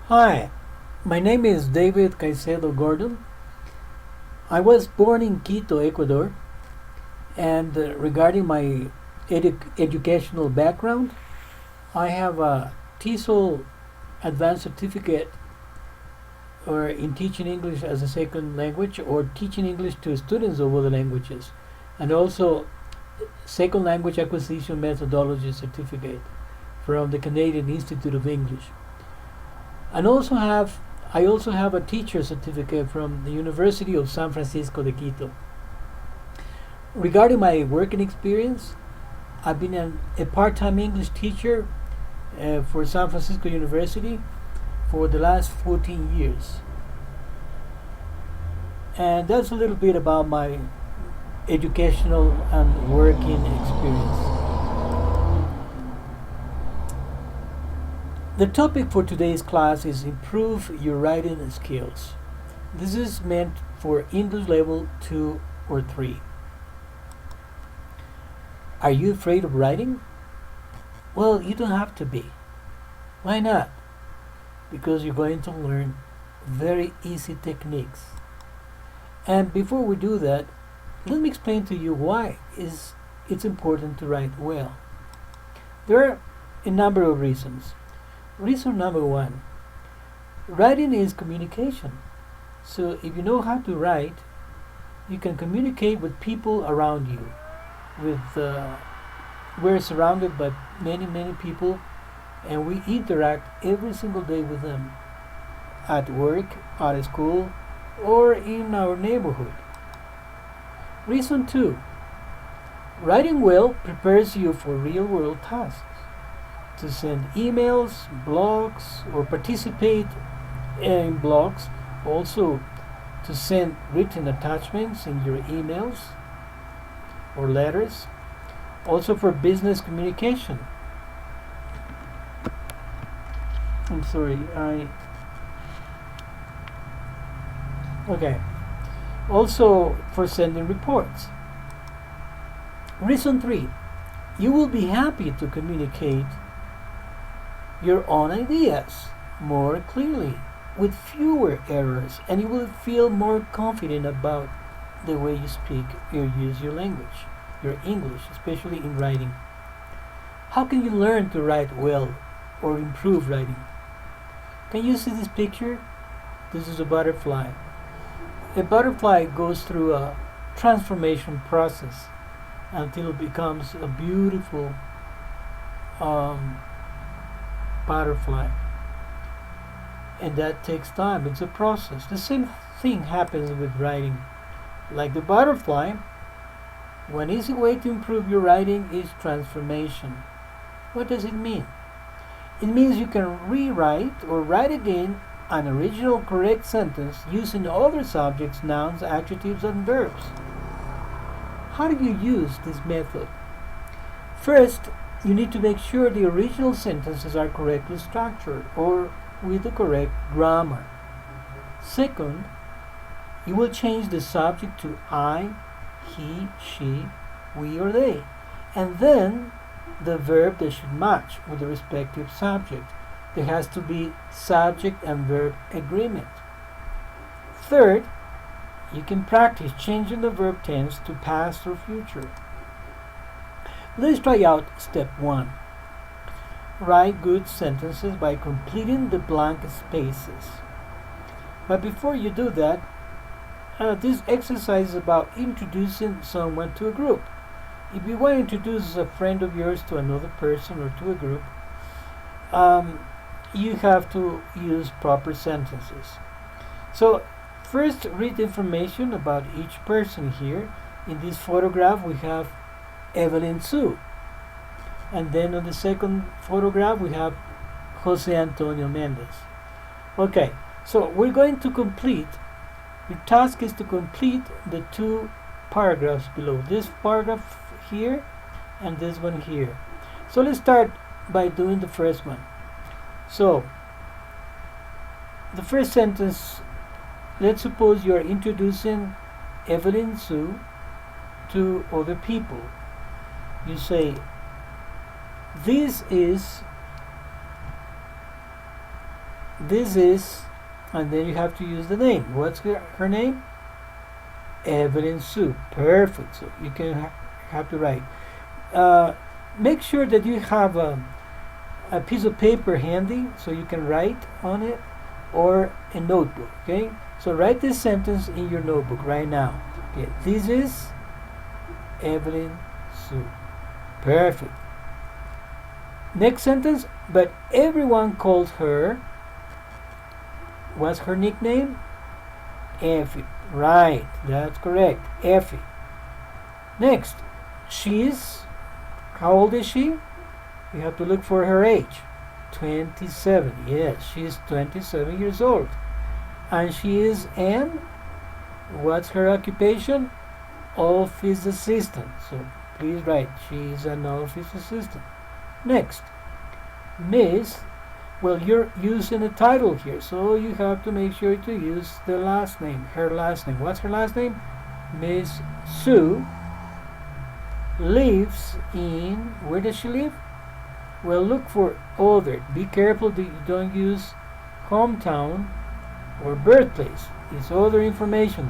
Hi, my name is David Caicedo Gordon. I was born in Quito, Ecuador, and regarding my educational background, I have a TESOL advanced certificate or in teaching English as a second language or teaching English to students of other languages, and also second language acquisition methodology certificate from the Canadian Institute of English. And I also have a teacher certificate from the University of San Francisco de Quito. Regarding my working experience, I've been a part-time English teacher for San Francisco University for the last 14 years. And that's a little bit about my educational and working experience. The topic for today's class is improve your writing skills. This is meant for English level 2 or 3. Are you afraid of writing? Well, you don't have to be. Why not? Because you're going to learn very easy techniques. And before we do that, let me explain to you why it's important to write well. There are a number of reasons. Reason number one, writing is communication. So if you know how to write, you can communicate with people around you. We're surrounded by many people, and we interact every single day with them at work, at school, or in our neighborhood. Reason two, writing well prepares you for real-world tasks. To send emails, blogs, or participate in blogs, also to send written attachments in your emails or letters, also for business communication. I'm sorry, okay. Also for sending reports. Reason 3, you will be happy to communicate your own ideas more clearly with fewer errors, and you will feel more confident about the way you speak or use your language, your English, especially in writing. How can you learn to write well or improve writing? Can you see this picture? This is a butterfly. A butterfly goes through a transformation process until it becomes a beautiful butterfly, and that takes time. It's a process. The same thing happens with writing. Like the butterfly, one easy way to improve your writing is transformation. What does it mean? It means you can rewrite or write again an original correct sentence using other subjects, nouns, adjectives, and verbs. How do you use this method? First, you need to make sure the original sentences are correctly structured or with the correct grammar. Second, you will change the subject to I, he, she, we, or they, and then the verb that should match with the respective subject. There has to be subject and verb agreement. Third, you can practice changing the verb tense to past or future. Let's try out step 1. Write good sentences by completing the blank spaces. But before you do that, this exercise is about introducing someone to a group. If you want to introduce a friend of yours to another person or to a group, you have to use proper sentences. So first, read information about each person here. In this photograph, we have Evelyn Sue. And then on the second photograph, we have Jose Antonio Mendez. Okay, so we're going to complete, your task is to complete the two paragraphs below. This paragraph here and this one here. So let's start by doing the first one. So, the first sentence, let's suppose you are introducing Evelyn Sue to other people. You say, this is this is, and then you have to use the name. What's her name? Evelyn Sue. Perfect. So you can have to write. Make sure that you have a piece of paper handy so you can write on it, or a notebook. Okay, so write this sentence in your notebook right now. Okay, this is Evelyn Sue. Perfect. Next sentence, but everyone calls her, what's her nickname? Effie. Right, that's correct, Effie. Next, she's, how old is she? You have to look for her age. 27. Yes, she's 27 years old. And she is an, what's her occupation? Office assistant. So please write, she's an office assistant. Next, Miss, well, you're using a title here, so you have to make sure to use the last name, her last name. What's her last name? Miss Sue lives in, where does she live? Well, look for other. Be careful that you don't use hometown or birthplace. It's other information.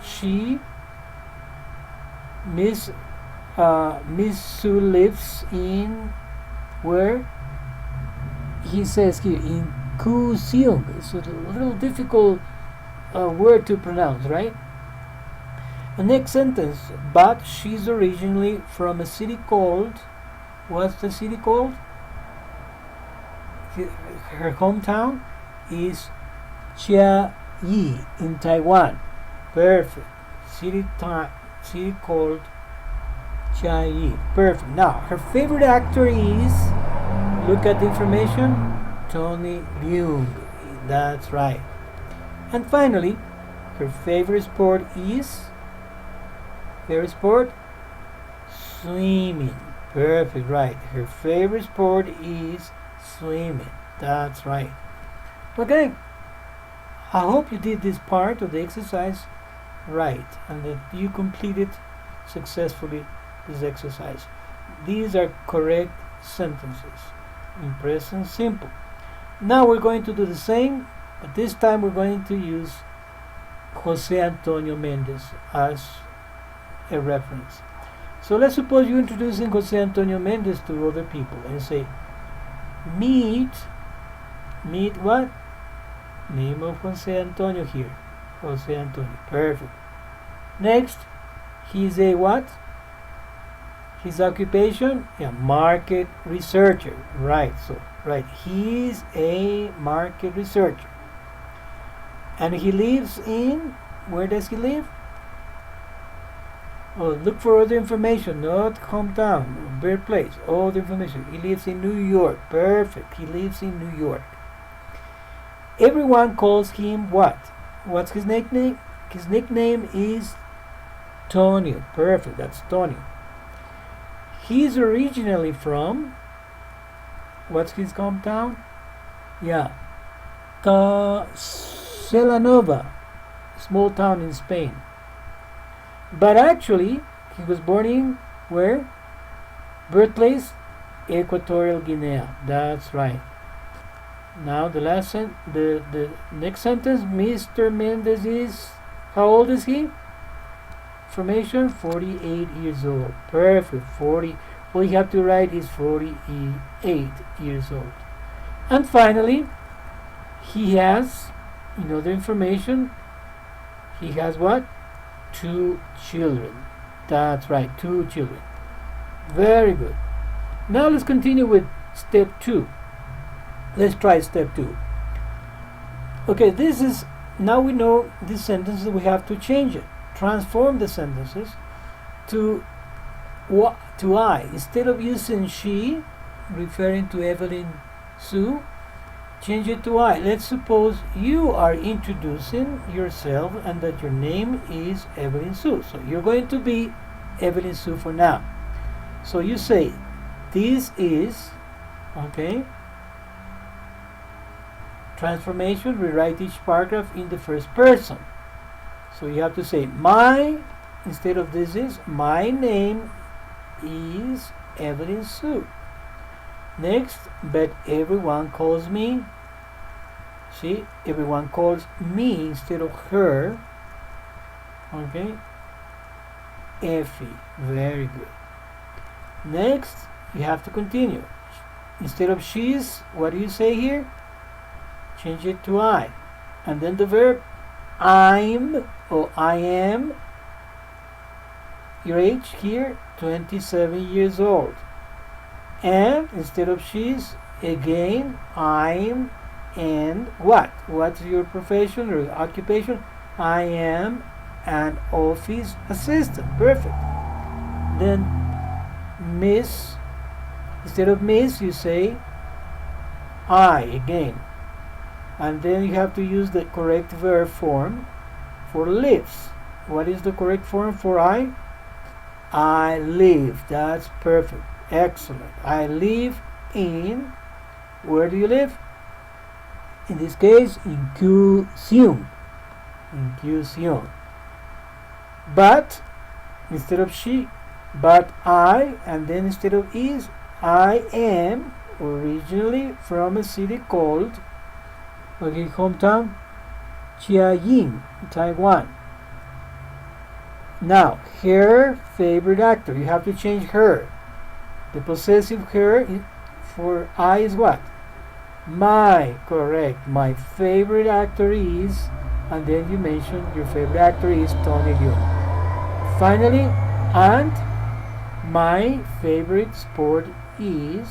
She, Miss Sue lives in, where? He says here, in Kuseong. It's a little difficult word to pronounce, right? The next sentence, but she's originally from a city called, what's the city called? Her hometown is Chiayi in Taiwan. Perfect. City called Chiayi. Perfect. Now, her favorite actor is, look at the information, Tony Leung. That's right. And finally, her favorite sport is, swimming. Perfect, right. Her favorite sport is swimming. That's right. Okay. I hope you did this part of the exercise right, and that you completed successfully this exercise. These are correct sentences in present simple. Now we're going to do the same, but this time we're going to use Jose Antonio Mendez as a reference. So let's suppose you're introducing Jose Antonio Mendez to other people and say, meet what? Name of Jose Antonio here. Jose Antonio. Perfect. Next, he's a what? His occupation? Yeah, market researcher. Right, so, right. He's a market researcher. And he lives in, where does he live? Oh, look for other information, not hometown, birthplace, other information. He lives in New York. Perfect. He lives in New York. Everyone calls him what? What's his nickname? His nickname is Tonio. Perfect. That's Tonio. He's originally from, what's his hometown? Yeah, Celanova, small town in Spain. But actually, he was born in where? Birthplace? Equatorial Guinea. That's right. Now the next sentence, Mr. Mendez is, how old is he? Information, 48 years old. Perfect. 40. All you have to write is 48 years old. And finally, he has, in other information, he has what? 2 children. That's right, 2 children. Very good. Now let's continue with step 2. Let's try step 2. Okay, this is, now we know this sentence, we have to change it. Transform the sentences to I. Instead of using she, referring to Evelyn Sue, change it to I. Let's suppose you are introducing yourself and that your name is Evelyn Sue. So you're going to be Evelyn Sue for now. So you say, this is, okay, transformation, rewrite each paragraph in the first person. So you have to say, instead of this is, my name is Evelyn Sue. Next, but everyone calls me See, everyone calls me instead of her. Okay, Effie. Very good. Next, you have to continue. Instead of she's, what do you say here? Change it to I. And then the verb I'm or I am. Your age here, 27 years old. And instead of she's, again, I'm and what? What's your profession or occupation? I am an office assistant. Perfect. Then Miss, instead of Miss, you say I again. And then you have to use the correct verb form for lives. What is the correct form for I? I live. That's perfect. Excellent. I live in, where do you live? In this case, in Q-Sium. In Q-Sium. But, instead of she, but I, and then instead of is, I am originally from a city called, okay, hometown, Chiayin, Taiwan. Now, her favorite actor, you have to change her. The possessive her for I is what? My, correct. My favorite actor is, and then you mention your favorite actor is Tony Leung. Finally, and my favorite sport is,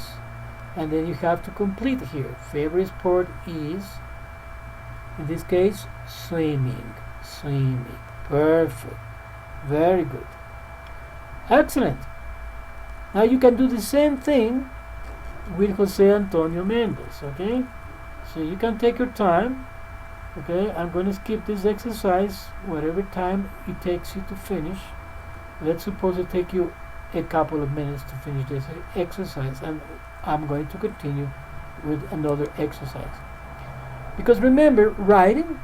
and then you have to complete here. Favorite sport is, in this case, swimming. Swimming. Perfect. Very good. Excellent. Now you can do the same thing with Jose Antonio Mendes, okay? So you can take your time, okay? I'm going to skip this exercise, whatever time it takes you to finish. Let's suppose it take you a couple of minutes to finish this exercise, and I'm going to continue with another exercise. Because remember, writing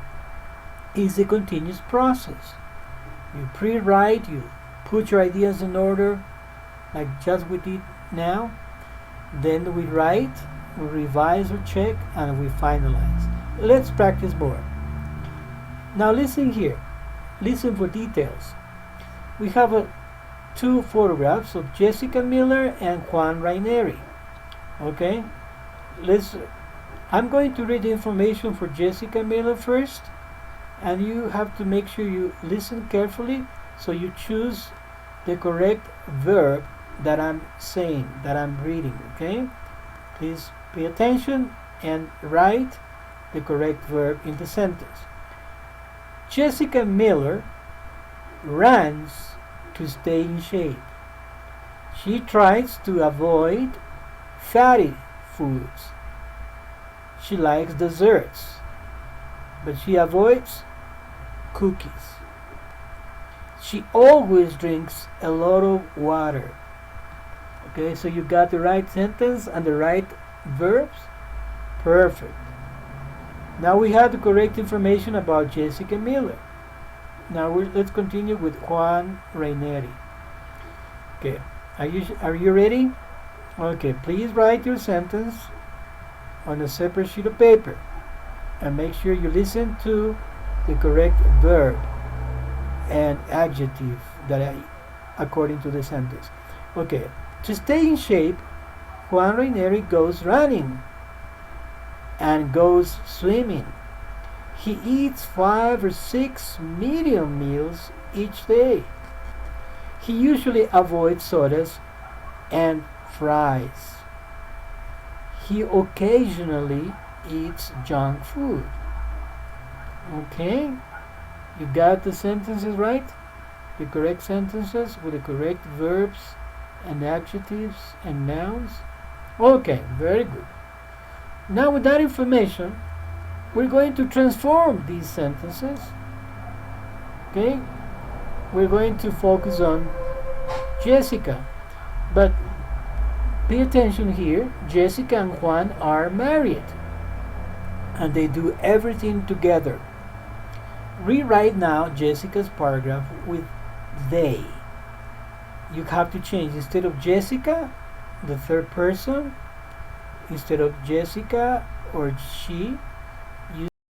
is a continuous process. You pre-write, you put your ideas in order, like just we did now. Then we write, we revise or check, and we finalize. Let's practice more. Now listen here. Listen for details. We have two photographs of Jessica Miller and Juan Raineri. Okay? I'm going to read the information for Jessica Miller first, and you have to make sure you listen carefully so you choose the correct verb that I'm saying, that I'm reading, okay? Please pay attention and write the correct verb in the sentence. Jessica Miller runs to stay in shape. She tries to avoid fatty foods. She likes desserts, but she avoids cookies. She always drinks a lot of water. Okay, so you got the right sentence and the right verbs. Perfect. Now we have the correct information about Jessica Miller. Now let's continue with Juan Raineri. Okay, are you ready? Okay, please write your sentence on a separate sheet of paper and make sure you listen to the correct verb and adjective according to the sentence. Okay. To stay in shape, Juan Raineri goes running and goes swimming. He eats 5 or 6 medium meals each day. He usually avoids sodas and fries. He occasionally eats junk food. Okay? You got the sentences right? The correct sentences with the correct verbs and adjectives and nouns. Okay, very good. Now with that information, we're going to transform these sentences. Okay, we're going to focus on Jessica, but pay attention here. Jessica and Juan are married and they do everything together. Rewrite now Jessica's paragraph with they. You have to change, instead of Jessica, the third person, instead of Jessica or she,